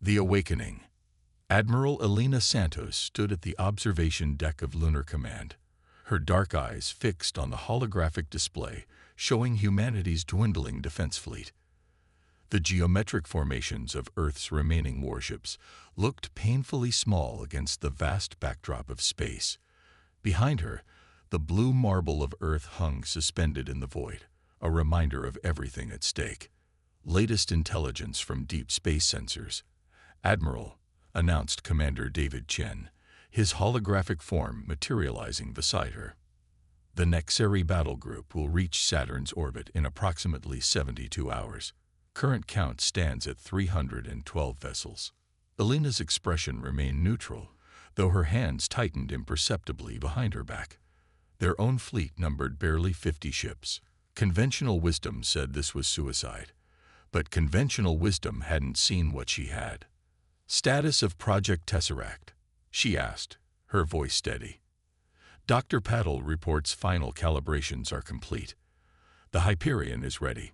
The Awakening. Admiral Elena Santos stood at the observation deck of Lunar Command, her dark eyes fixed on the holographic display showing humanity's dwindling defense fleet. The geometric formations of Earth's remaining warships looked painfully small against the vast backdrop of space. Behind her, the blue marble of Earth hung suspended in the void, a reminder of everything at stake. Latest intelligence from deep space sensors. Admiral, announced Commander David Chen, his holographic form materializing beside her. The Nexeri battle group will reach Saturn's orbit in approximately 72 hours. Current count stands at 312 vessels. Elena's expression remained neutral, though her hands tightened imperceptibly behind her back. Their own fleet numbered barely 50 ships. Conventional wisdom said this was suicide, but conventional wisdom hadn't seen what she had. Status of Project Tesseract, she asked, her voice steady. Dr. Paddle reports final calibrations are complete. The Hyperion is ready.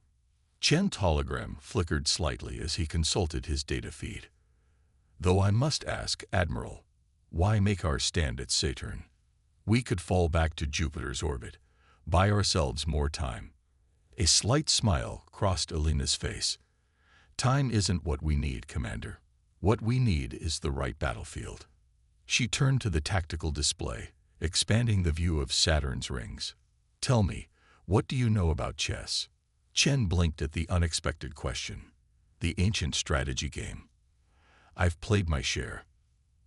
Chen's hologram flickered slightly as he consulted his data feed. Though I must ask, Admiral, why make our stand at Saturn? We could fall back to Jupiter's orbit, buy ourselves more time. A slight smile crossed Elena's face. Time isn't what we need, Commander. What we need is the right battlefield. She turned to the tactical display, expanding the view of Saturn's rings. Tell me, what do you know about chess? Chen blinked at the unexpected question. The ancient strategy game. I've played my share.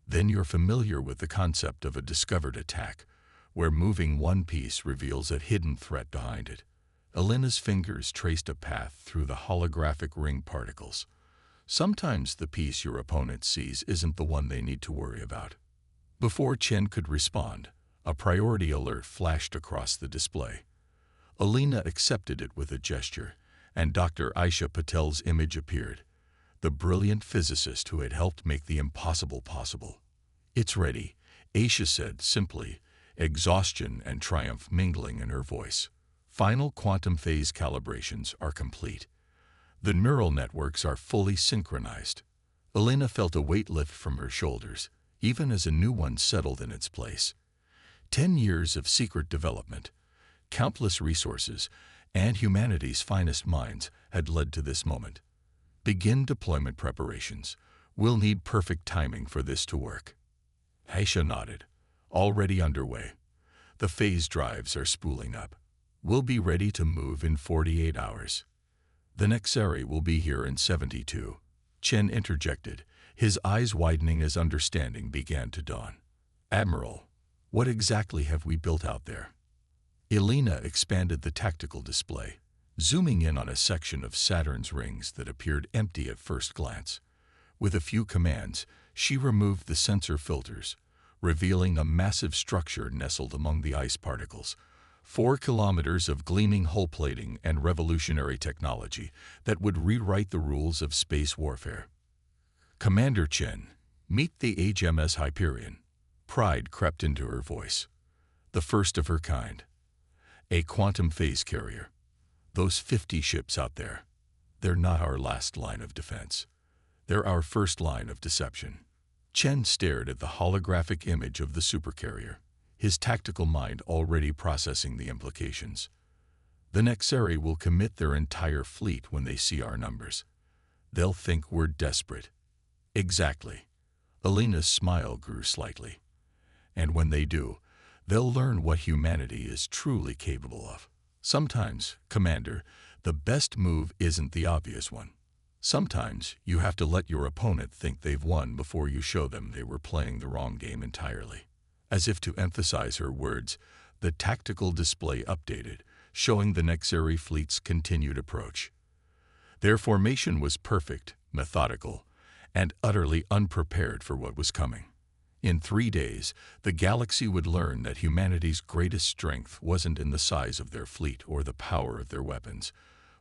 Then you're familiar with the concept of a discovered attack, where moving one piece reveals a hidden threat behind it. Elena's fingers traced a path through the holographic ring particles. Sometimes the piece your opponent sees isn't the one they need to worry about. Before Chen could respond, a priority alert flashed across the display. Elena accepted it with a gesture, and Dr. Aisha Patel's image appeared, the brilliant physicist who had helped make the impossible possible. It's ready, Aisha said simply, exhaustion and triumph mingling in her voice. Final quantum phase calibrations are complete. The neural networks are fully synchronized. Elena felt a weight lift from her shoulders, even as a new one settled in its place. 10 years of secret development, countless resources, and humanity's finest minds had led to this moment. Begin deployment preparations. We'll need perfect timing for this to work. Aisha nodded. Already underway. The phase drives are spooling up. We'll be ready to move in 48 hours. The Nexeri will be here in 72. Chen interjected, his eyes widening as understanding began to dawn. Admiral, what exactly have we built out there? Elena expanded the tactical display, zooming in on a section of Saturn's rings that appeared empty at first glance. With a few commands, she removed the sensor filters, revealing a massive structure nestled among the ice particles. 4 kilometers of gleaming hull plating and revolutionary technology that would rewrite the rules of space warfare. Commander Chen, meet the HMS Hyperion. Pride crept into her voice. The first of her kind. A quantum phase carrier. Those 50 ships out there, they're not our last line of defense. They're our first line of deception. Chen stared at the holographic image of the Supercarrier, his tactical mind already processing the implications. The Nexeri will commit their entire fleet when they see our numbers. They'll think we're desperate. Exactly. Elena's smile grew slightly. And when they do, they'll learn what humanity is truly capable of. Sometimes, Commander, the best move isn't the obvious one. Sometimes you have to let your opponent think they've won before you show them they were playing the wrong game entirely. As if to emphasize her words, the tactical display updated, showing the Nexeri fleet's continued approach. Their formation was perfect, methodical, and utterly unprepared for what was coming. In 3 days, the galaxy would learn that humanity's greatest strength wasn't in the size of their fleet or the power of their weapons,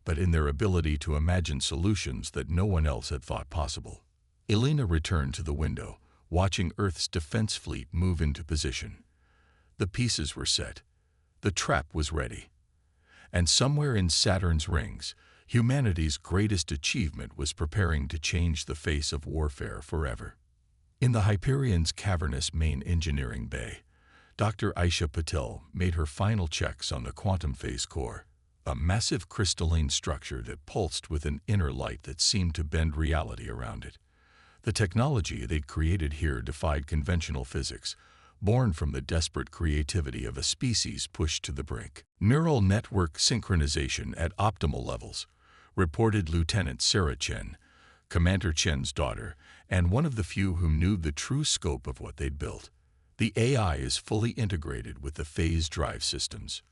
but in their ability to imagine solutions that no one else had thought possible. Elena returned to the window, watching Earth's defense fleet move into position. The pieces were set. The trap was ready. And somewhere in Saturn's rings, Humanity's greatest achievement was preparing to change the face of warfare forever. In the Hyperion's cavernous main engineering bay, Dr. Aisha Patel made her final checks on the quantum phase core, a massive crystalline structure that pulsed with an inner light that seemed to bend reality around it. The technology they'd created here defied conventional physics, born from the desperate creativity of a species pushed to the brink. Neural network synchronization at optimal levels, reported Lieutenant Sarah Chen, Commander Chen's daughter, and one of the few who knew the true scope of what they'd built. The AI is fully integrated with the phase drive systems.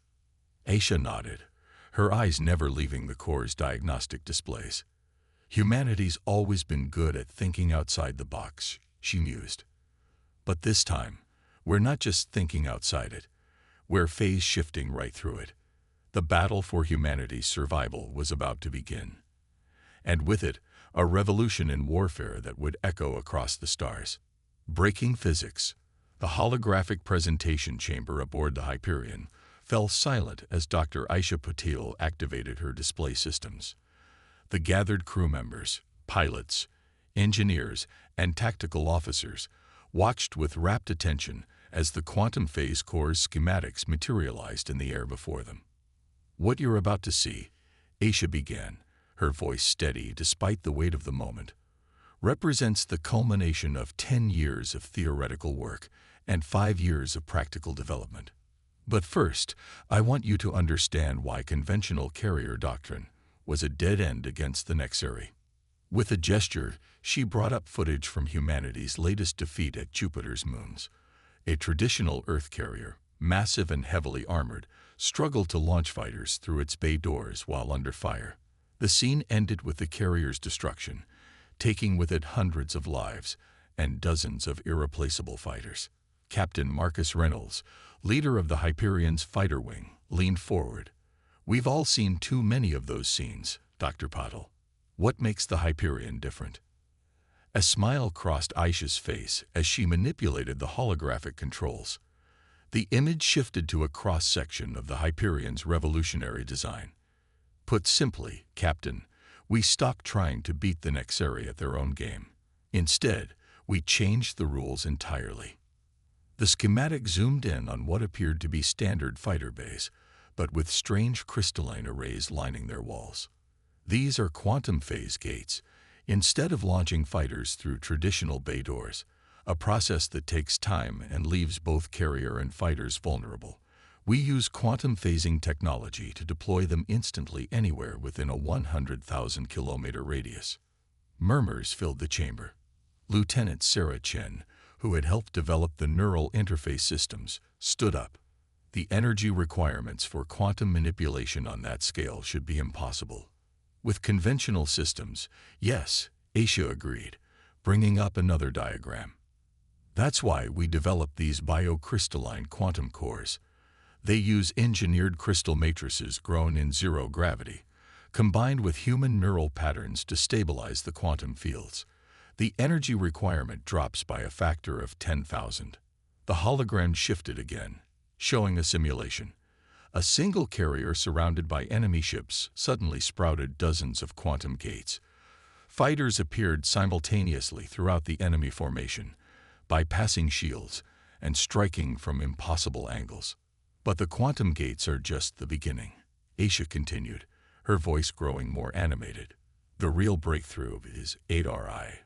Aisha nodded, her eyes never leaving the core's diagnostic displays. Humanity's always been good at thinking outside the box, she mused. But this time, we're not just thinking outside it, we're phase shifting right through it. The battle for humanity's survival was about to begin. And with it, a revolution in warfare that would echo across the stars. Breaking physics, the holographic presentation chamber aboard the Hyperion fell silent as Dr. Aisha Patel activated her display systems. The gathered crew members, pilots, engineers, and tactical officers watched with rapt attention as the quantum phase core's schematics materialized in the air before them. "What you're about to see," Aisha began, her voice steady despite the weight of the moment, "represents the culmination of 10 years of theoretical work and 5 years of practical development. But first, I want you to understand why conventional carrier doctrine was a dead end against the Nexari." With a gesture, she brought up footage from humanity's latest defeat at Jupiter's moons. A traditional Earth carrier, massive and heavily armored, struggled to launch fighters through its bay doors while under fire. The scene ended with the carrier's destruction, taking with it hundreds of lives and dozens of irreplaceable fighters. Captain Marcus Reynolds, leader of the Hyperion's fighter wing, leaned forward. "We've all seen too many of those scenes, Dr. Patel. What makes the Hyperion different?" A smile crossed Aisha's face as she manipulated the holographic controls. The image shifted to a cross-section of the Hyperion's revolutionary design. "Put simply, Captain, we stopped trying to beat the Nexari at their own game. Instead, we changed the rules entirely." The schematic zoomed in on what appeared to be standard fighter bays, but with strange crystalline arrays lining their walls. "These are quantum phase gates. Instead of launching fighters through traditional bay doors, a process that takes time and leaves both carrier and fighters vulnerable, we use quantum phasing technology to deploy them instantly anywhere within a 100,000-kilometer radius." Murmurs filled the chamber. Lieutenant Sarah Chen, who had helped develop the neural interface systems, stood up. "The energy requirements for quantum manipulation on that scale should be impossible." "With conventional systems, yes," Aisha agreed, bringing up another diagram. "That's why we developed these biocrystalline quantum cores. They use engineered crystal matrices grown in zero gravity, combined with human neural patterns to stabilize the quantum fields. The energy requirement drops by a factor of 10,000. The hologram shifted again, showing a simulation. A single carrier surrounded by enemy ships suddenly sprouted dozens of quantum gates. Fighters appeared simultaneously throughout the enemy formation, bypassing shields and striking from impossible angles. "But the quantum gates are just the beginning," Aisha continued, her voice growing more animated. "The real breakthrough is 8RI."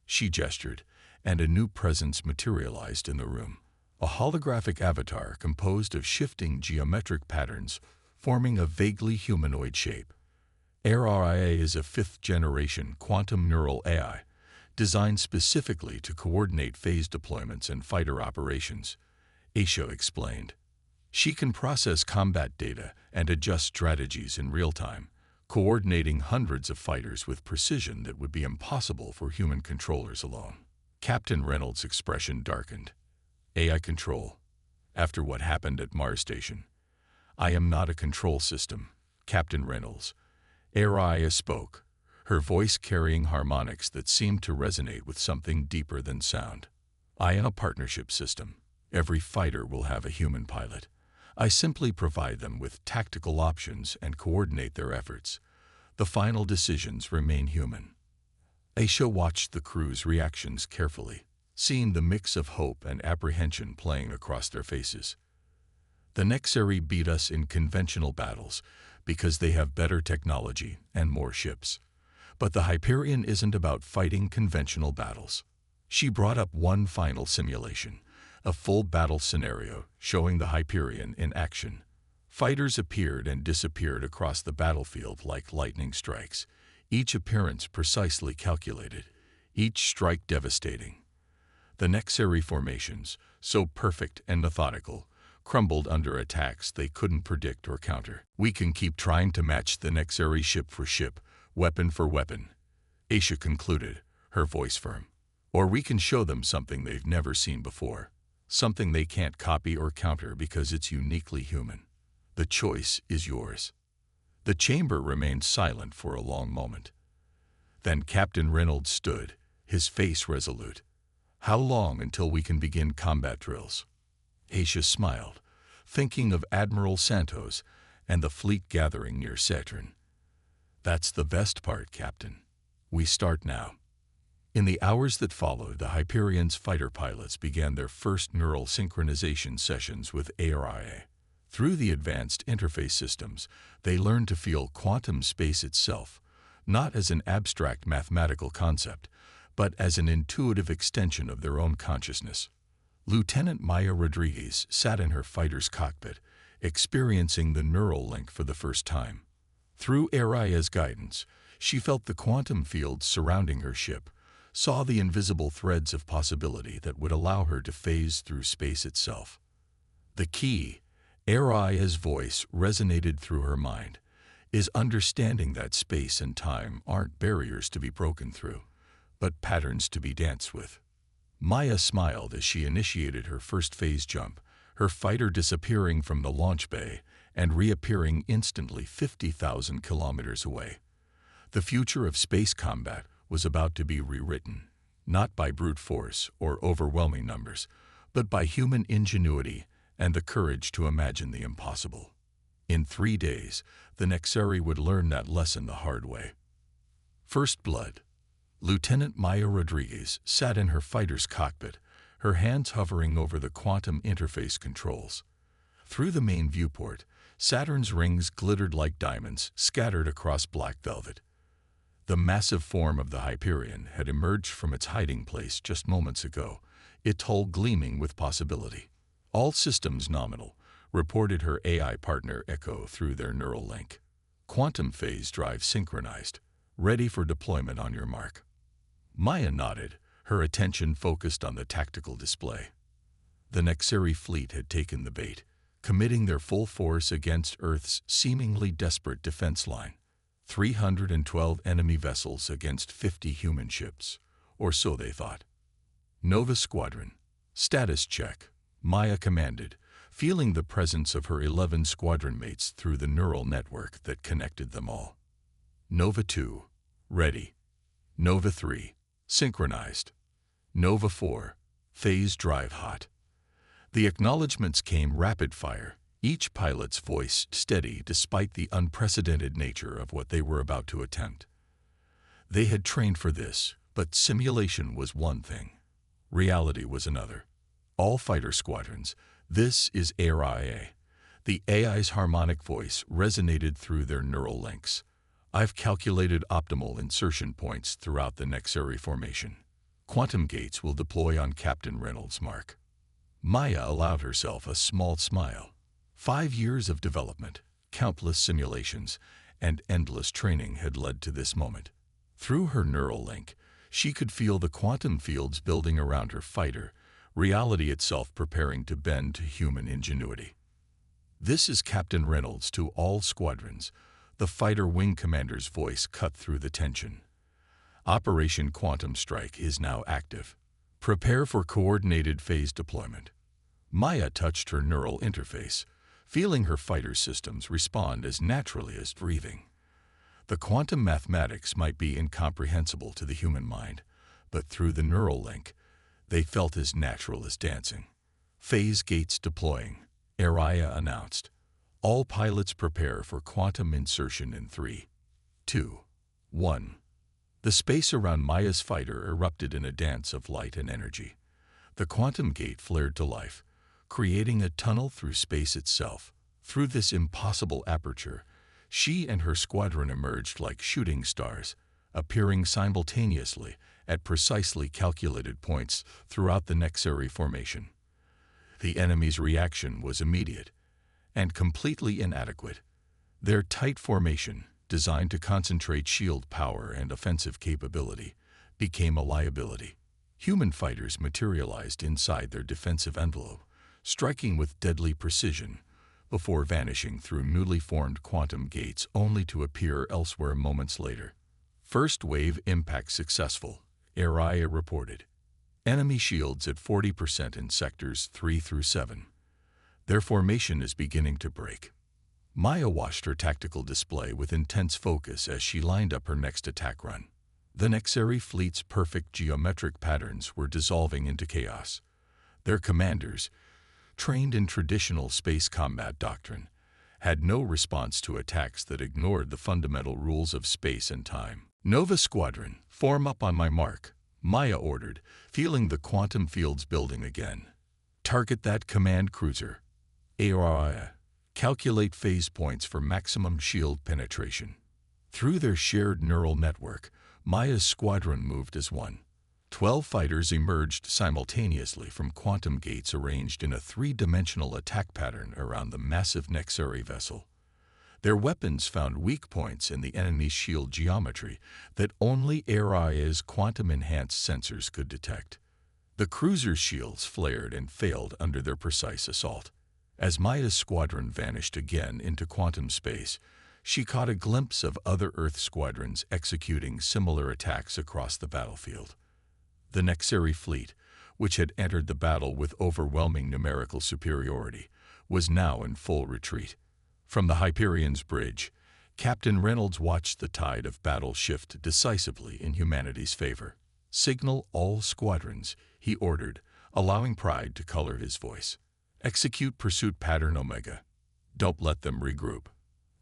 She gestured, and a new presence materialized in the room. A holographic avatar composed of shifting geometric patterns forming a vaguely humanoid shape. ARIA is a fifth-generation quantum neural AI, designed specifically to coordinate phase deployments and fighter operations, Aisha explained. She can process combat data and adjust strategies in real time, coordinating hundreds of fighters with precision that would be impossible for human controllers alone. Captain Reynolds' expression darkened. "AI control. After what happened at Mars Station. I am not a control system, Captain Reynolds." Ariah spoke, her voice carrying harmonics that seemed to resonate with something deeper than sound. "I am a partnership system. Every fighter will have a human pilot. I simply provide them with tactical options and coordinate their efforts. The final decisions remain human. Aisha watched the crew's reactions carefully, seeing the mix of hope and apprehension playing across their faces. The Nexari beat us in conventional battles because they have better technology and more ships. But the Hyperion isn't about fighting conventional battles. She brought up one final simulation, a full battle scenario showing the Hyperion in action. Fighters appeared and disappeared across the battlefield like lightning strikes, each appearance precisely calculated, each strike devastating. The Nexari formations, so perfect and methodical, crumbled under attacks they couldn't predict or counter. We can keep trying to match the Nexari ship for ship, weapon for weapon, Aisha concluded, her voice firm. Or we can show them something they've never seen before, something they can't copy or counter because it's uniquely human. The choice is yours. The chamber remained silent for a long moment. Then Captain Reynolds stood, his face resolute. How long until we can begin combat drills? Aisha smiled, thinking of Admiral Santos and the fleet gathering near Saturn. That's the best part, Captain. We start now. In the hours that followed, the Hyperion's fighter pilots began their first neural synchronization sessions with ARIA. Through the advanced interface systems, they learned to feel quantum space itself, not as an abstract mathematical concept, but as an intuitive extension of their own consciousness. Lieutenant Maya Rodriguez sat in her fighter's cockpit, experiencing the neural link for the first time. Through ARIA's guidance, she felt the quantum fields surrounding her ship, saw the invisible threads of possibility that would allow her to phase through space itself. The key, ARIA's voice resonated through her mind, is understanding that space and time aren't barriers to be broken through, but patterns to be danced with. Maya smiled as she initiated her first phase jump, her fighter disappearing from the launch bay and reappearing instantly 50,000 kilometers away. The future of space combat was about to be rewritten, not by brute force or overwhelming numbers, but by human ingenuity and the courage to imagine the impossible. In 3 days, the Nexari would learn that lesson the hard way. First blood. Lieutenant Maya Rodriguez sat in her fighter's cockpit, her hands hovering over the quantum interface controls. Through the main viewport, Saturn's rings glittered like diamonds scattered across black velvet. The massive form of the Hyperion had emerged from its hiding place just moments ago, its hull gleaming with possibility. All systems nominal, reported her AI partner Echo through their neural link. Quantum phase drive synchronized, ready for deployment on your mark. Maya nodded, her attention focused on the tactical display. The Nexari fleet had taken the bait, committing their full force against Earth's seemingly desperate defense line. 312 enemy vessels against 50 human ships, or so they thought. Nova Squadron. Status check, Maya commanded, feeling the presence of her 11 squadron mates through the neural network that connected them all. Nova 2. Ready. Nova 3. Synchronized. Nova 4. Phase drive hot. The acknowledgments came rapid fire, each pilot's voice steady despite the unprecedented nature of what they were about to attempt. They had trained for this, but simulation was one thing. Reality was another. All fighter squadrons, this is ARIA. The AI's harmonic voice resonated through their neural links. I've calculated optimal insertion points throughout the Nexari formation. Quantum gates will deploy on Captain Reynolds' mark. Maya allowed herself a small smile. 5 years of development, countless simulations, and endless training had led to this moment. Through her neural link, she could feel the quantum fields building around her fighter, reality itself preparing to bend to human ingenuity. This is Captain Reynolds to all squadrons. The fighter wing commander's voice cut through the tension. Operation Quantum Strike is now active. Prepare for coordinated phase deployment. Maya touched her neural interface, feeling her fighter systems respond as naturally as breathing. The quantum mathematics might be incomprehensible to the human mind, but through the neural link, they felt as natural as dancing. Phase gates deploying, ARIA announced. All pilots prepare for quantum insertion in 3, 2, 1. The space around Maya's fighter erupted in a dance of light and energy. The quantum gate flared to life, creating a tunnel through space itself. Through this impossible aperture, she and her squadron emerged like shooting stars, appearing simultaneously at precisely calculated points throughout the Nexari formation. The enemy's reaction was immediate and completely inadequate. Their tight formation, designed to concentrate shield power and offensive capability, became a liability. Human fighters materialized inside their defensive envelope, striking with deadly precision, before vanishing through newly formed quantum gates only to appear elsewhere moments later. First wave impact successful, HFY reported. Enemy shields at 40% in sectors 3 through 7. Their formation is beginning to break. Maya watched her tactical display with intense focus as she lined up her next attack run. The Nexari fleet's perfect geometric patterns were dissolving into chaos. Their commanders, trained in traditional space combat doctrine, had no response to attacks that ignored the fundamental rules of space and time. "Nova Squadron, form up on my mark," Maya ordered, feeling the quantum fields building again. "Target that command cruiser. HFY. Calculate phase points for maximum shield penetration." Through their shared neural network, Maya's squadron moved as one. 12 fighters emerged simultaneously from quantum gates arranged in a three-dimensional attack pattern around the massive Nexari vessel. Their weapons found weak points in the enemy's shield geometry that only HFY's quantum-enhanced sensors could detect. The cruiser's shields flared and failed under their precise assault. As Maya's squadron vanished again into quantum space, she caught a glimpse of other Earth squadrons executing similar attacks across the battlefield. The Nexari fleet, which had entered the battle with overwhelming numerical superiority, was now in full retreat. From the Hyperion's bridge, Captain Reynolds watched the tide of battle shift decisively in humanity's favor. "Signal all squadrons," he ordered, allowing pride to color his voice. "Execute pursuit pattern Omega. Don't let them regroup."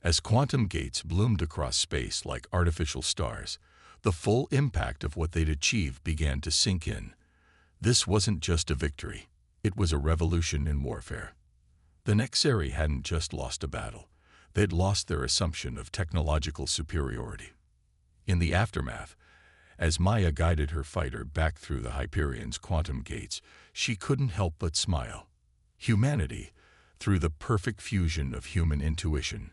As quantum gates bloomed across space like artificial stars, the full impact of what they'd achieved began to sink in. This wasn't just a victory. It was a revolution in warfare. The Nexari hadn't just lost a battle. They'd lost their assumption of technological superiority. In the aftermath, as Maya guided her fighter back through the Hyperion's quantum gates, she couldn't help but smile. Humanity, through the perfect fusion of human intuition,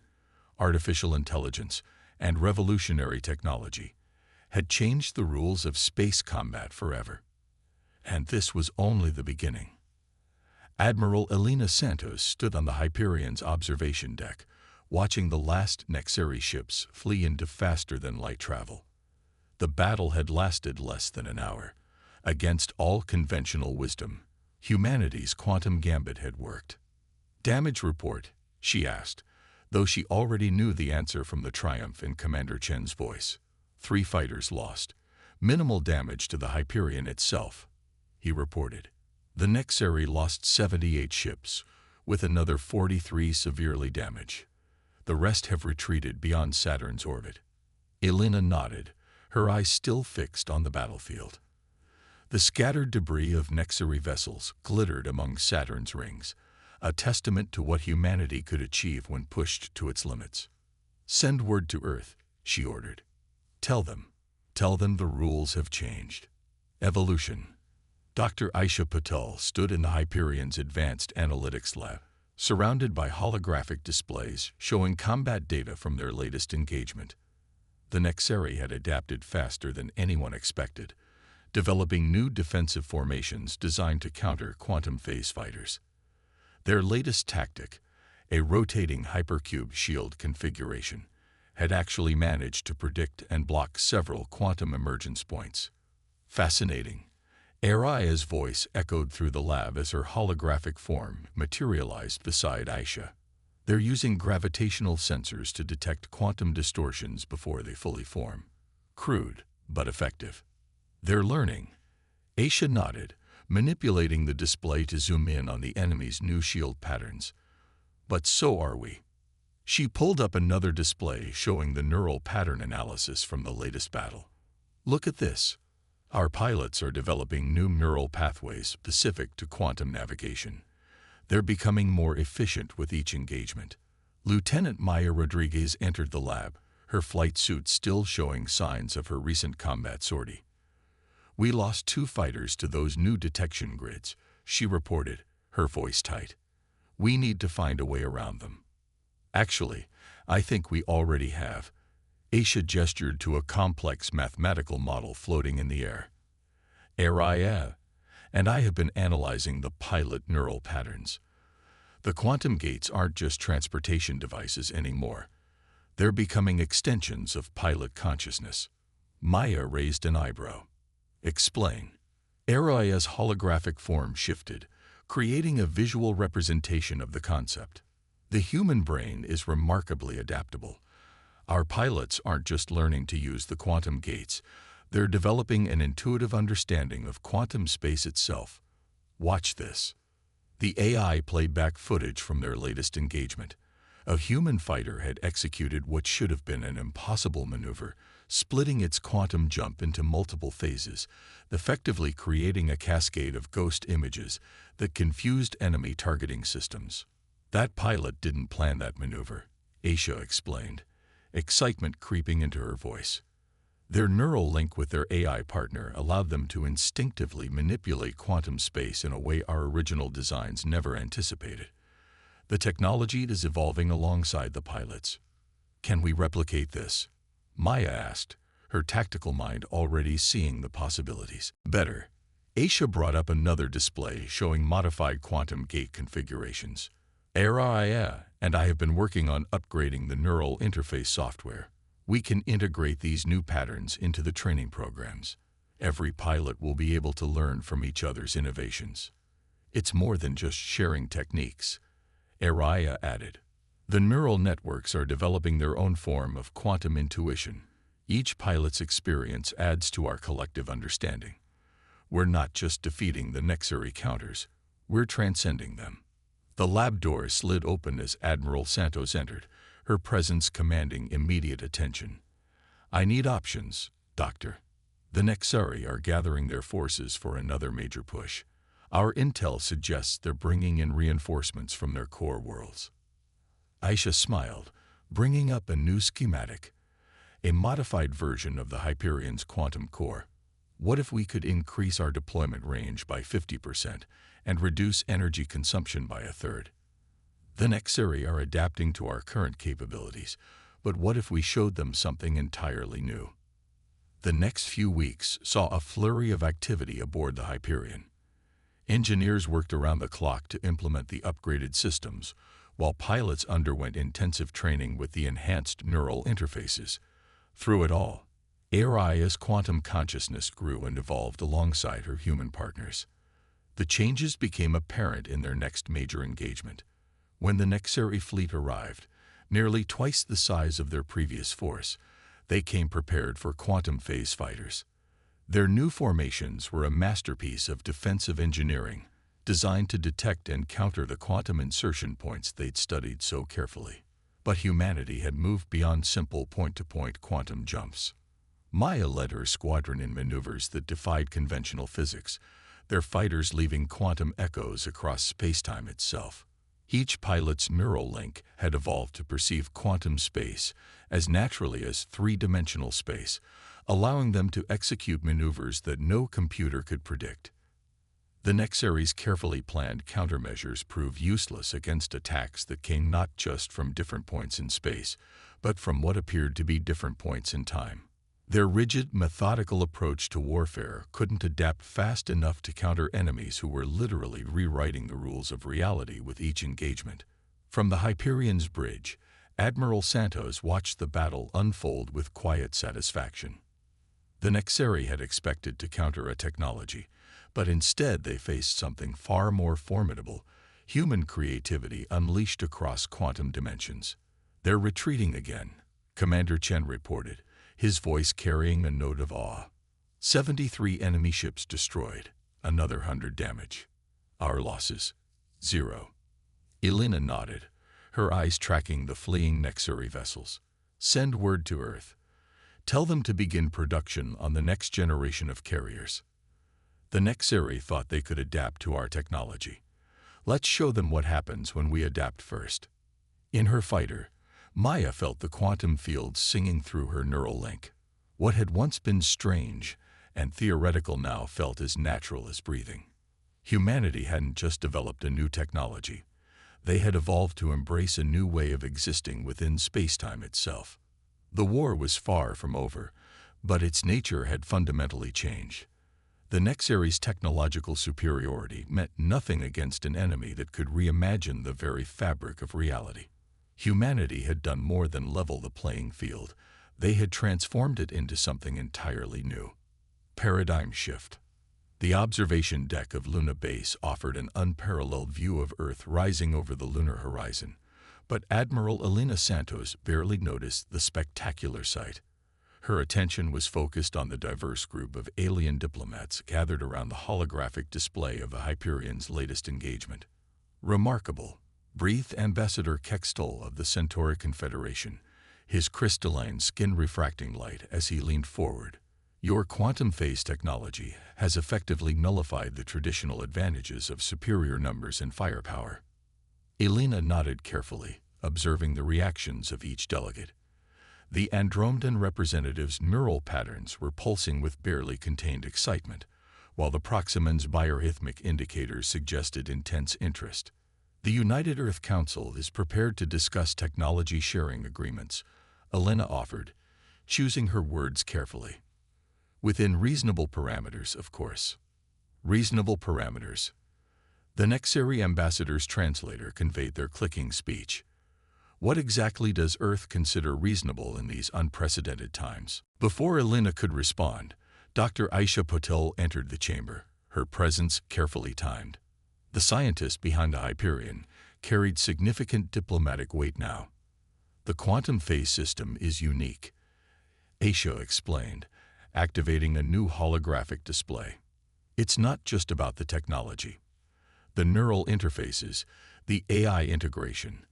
artificial intelligence, and revolutionary technology, had changed the rules of space combat forever. And this was only the beginning. Admiral Elena Santos stood on the Hyperion's observation deck, watching the last Nexari ships flee into faster-than-light travel. The battle had lasted less than an hour. Against all conventional wisdom, humanity's quantum gambit had worked. "Damage report?" she asked, though she already knew the answer from the triumph in Commander Chen's voice. 3 fighters lost. Minimal damage to the Hyperion itself, he reported. The Nexari lost 78 ships, with another 43 severely damaged. The rest have retreated beyond Saturn's orbit. Elena nodded, her eyes still fixed on the battlefield. The scattered debris of Nexari vessels glittered among Saturn's rings, a testament to what humanity could achieve when pushed to its limits. "Send word to Earth," she ordered. Tell them the rules have changed. Evolution." Dr. Aisha Patel stood in the Hyperion's advanced analytics lab, surrounded by holographic displays showing combat data from their latest engagement. The Nexari had adapted faster than anyone expected, developing new defensive formations designed to counter quantum phase fighters. Their latest tactic, a rotating hypercube shield configuration, had actually managed to predict and block several quantum emergence points. "Fascinating." Araya's voice echoed through the lab as her holographic form materialized beside Aisha. "They're using gravitational sensors to detect quantum distortions before they fully form. Crude, but effective." "They're learning." Aisha nodded, manipulating the display to zoom in on the enemy's new shield patterns. "But so are we." She pulled up another display showing the neural pattern analysis from the latest battle. Look at this. Our pilots are developing new neural pathways specific to quantum navigation. They're becoming more efficient with each engagement. Lieutenant Maya Rodriguez entered the lab, her flight suit still showing signs of her recent combat sortie. "We lost 2 fighters to those new detection grids," she reported, her voice tight. "We need to find a way around them." "Actually, I think we already have." Aisha gestured to a complex mathematical model floating in the air. "Araya, and I have been analyzing the pilot neural patterns. The quantum gates aren't just transportation devices anymore. They're becoming extensions of pilot consciousness." Maya raised an eyebrow. "Explain." Araya's holographic form shifted, creating a visual representation of the concept. "The human brain is remarkably adaptable. Our pilots aren't just learning to use the quantum gates, they're developing an intuitive understanding of quantum space itself. Watch this." The AI played back footage from their latest engagement. A human fighter had executed what should have been an impossible maneuver, splitting its quantum jump into multiple phases, effectively creating a cascade of ghost images that confused enemy targeting systems. "That pilot didn't plan that maneuver," Aisha explained, excitement creeping into her voice. "Their neural link with their AI partner allowed them to instinctively manipulate quantum space in a way our original designs never anticipated. The technology is evolving alongside the pilots." "Can we replicate this?" Maya asked, her tactical mind already seeing the possibilities. "Better." Aisha brought up another display showing modified quantum gate configurations. "Araya and I have been working on upgrading the neural interface software. We can integrate these new patterns into the training programs. Every pilot will be able to learn from each other's innovations. It's more than just sharing techniques," Araya added. "The neural networks are developing their own form of quantum intuition. Each pilot's experience adds to our collective understanding. We're not just defeating the Nexari counters, we're transcending them." The lab door slid open as Admiral Santos entered, her presence commanding immediate attention. "I need options, Doctor. The Nexari are gathering their forces for another major push. Our intel suggests they're bringing in reinforcements from their core worlds." Aisha smiled, bringing up a new schematic, a modified version of the Hyperion's quantum core. "What if we could increase our deployment range by 50% and reduce energy consumption by 1/3? The Nexari are adapting to our current capabilities, but what if we showed them something entirely new?" The next few weeks saw a flurry of activity aboard the Hyperion. Engineers worked around the clock to implement the upgraded systems, while pilots underwent intensive training with the enhanced neural interfaces. Through it all, Araya's quantum consciousness grew and evolved alongside her human partners. The changes became apparent in their next major engagement. When the Nexari fleet arrived, nearly twice the size of their previous force, they came prepared for quantum phase fighters. Their new formations were a masterpiece of defensive engineering, designed to detect and counter the quantum insertion points they'd studied so carefully. But humanity had moved beyond simple point-to-point quantum jumps. Maya led her squadron in maneuvers that defied conventional physics, their fighters leaving quantum echoes across space-time itself. Each pilot's neural link had evolved to perceive quantum space as naturally as three-dimensional space, allowing them to execute maneuvers that no computer could predict. The Nexari's carefully planned countermeasures proved useless against attacks that came not just from different points in space, but from what appeared to be different points in time. Their rigid, methodical approach to warfare couldn't adapt fast enough to counter enemies who were literally rewriting the rules of reality with each engagement. From the Hyperion's bridge, Admiral Santos watched the battle unfold with quiet satisfaction. The Nexari had expected to counter a technology, but instead they faced something far more formidable, human creativity unleashed across quantum dimensions. "They're retreating again," Commander Chen reported, his voice carrying a note of awe. 73 enemy ships destroyed, another 100 damage. Our losses? 0. Elena nodded, her eyes tracking the fleeing Nexari vessels. "Send word to Earth. Tell them to begin production on the next generation of carriers." The Nexari thought they could adapt to our technology. "Let's show them what happens when we adapt first." In her fighter, Maya felt the quantum field singing through her neural link. What had once been strange and theoretical now felt as natural as breathing. Humanity hadn't just developed a new technology. They had evolved to embrace a new way of existing within space-time itself. The war was far from over, but its nature had fundamentally changed. The Nexari's technological superiority meant nothing against an enemy that could reimagine the very fabric of reality. Humanity had done more than level the playing field. They had transformed it into something entirely new. Paradigm shift. The observation deck of Luna Base offered an unparalleled view of Earth rising over the lunar horizon, but Admiral Elena Santos barely noticed the spectacular sight. Her attention was focused on the diverse group of alien diplomats gathered around the holographic display of the Hyperion's latest engagement. "Remarkable," breathed Ambassador Kextol of the Centauri Confederation, his crystalline skin refracting light as he leaned forward. "Your quantum phase technology has effectively nullified the traditional advantages of superior numbers and firepower." Elena nodded carefully, observing the reactions of each delegate. The Andromedan representative's neural patterns were pulsing with barely contained excitement, while the Proximan's biorhythmic indicators suggested intense interest. "The United Earth Council is prepared to discuss technology sharing agreements," Elena offered, choosing her words carefully. "Within reasonable parameters, of course." Reasonable parameters. The Nexari ambassador's translator conveyed their clicking speech. What exactly does Earth consider reasonable in these unprecedented times? Before Elena could respond, Dr. Aisha Patel entered the chamber, her presence carefully timed. The scientist behind the Hyperion carried significant diplomatic weight now. "The quantum phase system is unique," Aisha explained, activating a new holographic display. "It's not just about the technology. The neural interfaces, the AI integration,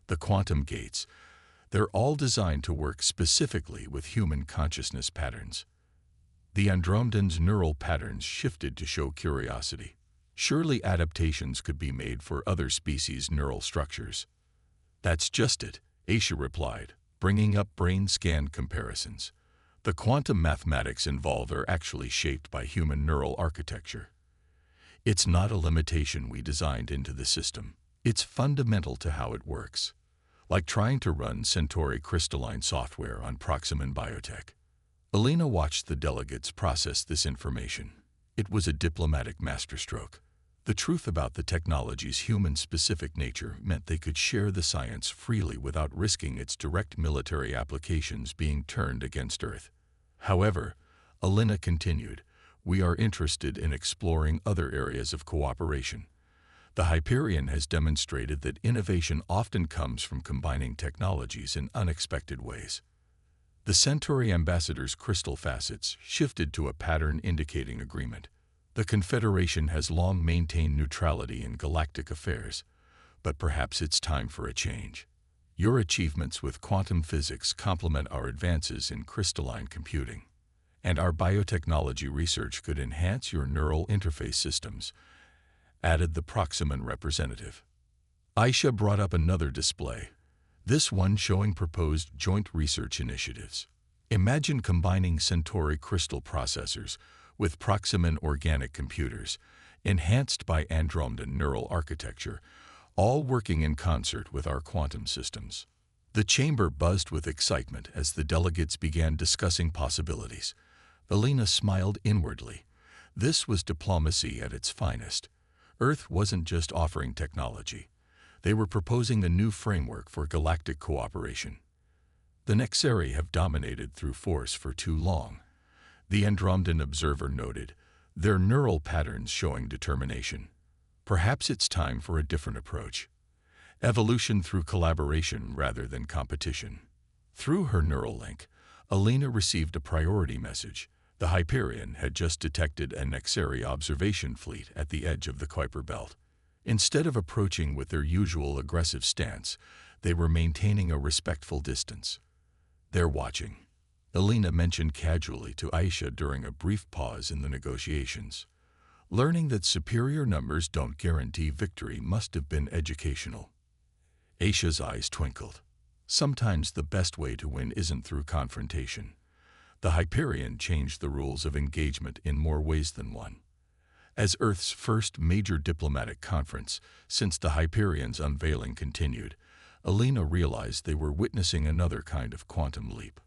the quantum gates, they're all designed to work specifically with human consciousness patterns." The Andromedan's neural patterns shifted to show curiosity. Surely adaptations could be made for other species' neural structures. "That's just it," Aisha replied, bringing up brain scan comparisons. "The quantum mathematics involved are actually shaped by human neural architecture. It's not a limitation we designed into the system. It's fundamental to how it works. Like trying to run Centauri crystalline software on Proximan biotech." Elena watched the delegates process this information. It was a diplomatic masterstroke. The truth about the technology's human-specific nature meant they could share the science freely without risking its direct military applications being turned against Earth. However, Elena continued, "We are interested in exploring other areas of cooperation. The Hyperion has demonstrated that innovation often comes from combining technologies in unexpected ways." The Centauri ambassador's crystal facets shifted to a pattern indicating agreement. "The Confederation has long maintained neutrality in galactic affairs, but perhaps it's time for a change. Your achievements with quantum physics complement our advances in crystalline computing, and our biotechnology research could enhance your neural interface systems," added the Proximan representative. Aisha brought up another display, this one showing proposed joint research initiatives. "Imagine combining Centauri crystal processors with Proximan organic computers, enhanced by Andromedan neural architecture, all working in concert with our quantum systems." The chamber buzzed with excitement as the delegates began discussing possibilities. Elena smiled inwardly. This was diplomacy at its finest. Earth wasn't just offering technology. They were proposing a new framework for galactic cooperation. "The Nexari have dominated through force for too long," the Andromedan observer noted, their neural patterns showing determination. "Perhaps it's time for a different approach. Evolution through collaboration rather than competition." Through her neural link, Elena received a priority message. The Hyperion had just detected a Nexari observation fleet at the edge of the Kuiper Belt. Instead of approaching with their usual aggressive stance, They were maintaining a respectful distance. "They're watching," Alina mentioned casually to Aisha during a brief pause in the negotiations. Learning that superior numbers don't guarantee victory must have been educational. Aisha's eyes twinkled. Sometimes the best way to win isn't through confrontation. The Hyperion changed the rules of engagement in more ways than one. As Earth's first major diplomatic conference since the Hyperion's unveiling continued, Alina realized they were witnessing another kind of quantum leap.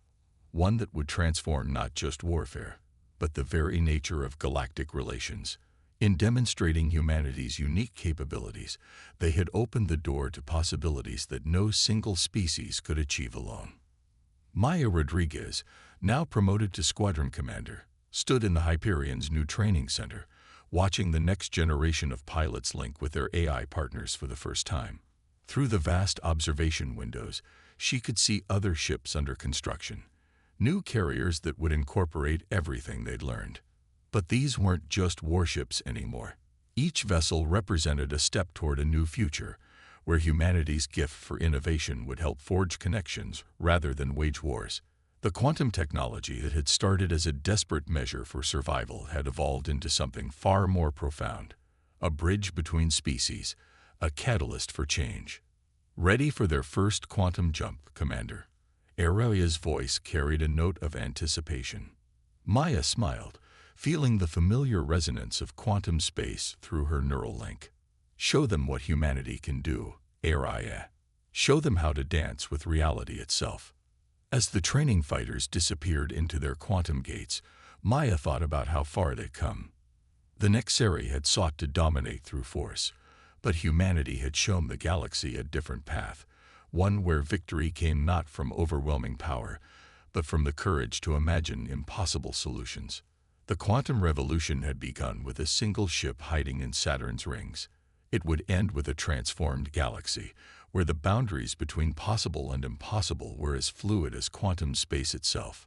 One that would transform not just warfare, but the very nature of galactic relations. In demonstrating humanity's unique capabilities, they had opened the door to possibilities that no single species could achieve alone. Maya Rodriguez, now promoted to squadron commander, stood in the Hyperion's new training center, watching the next generation of pilots link with their AI partners for the first time. Through the vast observation windows, she could see other ships under construction, new carriers that would incorporate everything they'd learned. But these weren't just warships anymore. Each vessel represented a step toward a new future, where humanity's gift for innovation would help forge connections rather than wage wars. The quantum technology that had started as a desperate measure for survival had evolved into something far more profound, a bridge between species, a catalyst for change. "Ready for their first quantum jump, Commander?" Aurelia's voice carried a note of anticipation. Maya smiled, feeling the familiar resonance of quantum space through her neural link. "Show them what humanity can do, Aurelia. Show them how to dance with reality itself." As the training fighters disappeared into their quantum gates, Maya thought about how far they'd come. The Nexari had sought to dominate through force, but humanity had shown the galaxy a different path, one where victory came not from overwhelming power, but from the courage to imagine impossible solutions. The quantum revolution had begun with a single ship hiding in Saturn's rings. It would end with a transformed galaxy, where the boundaries between possible and impossible were as fluid as quantum space itself.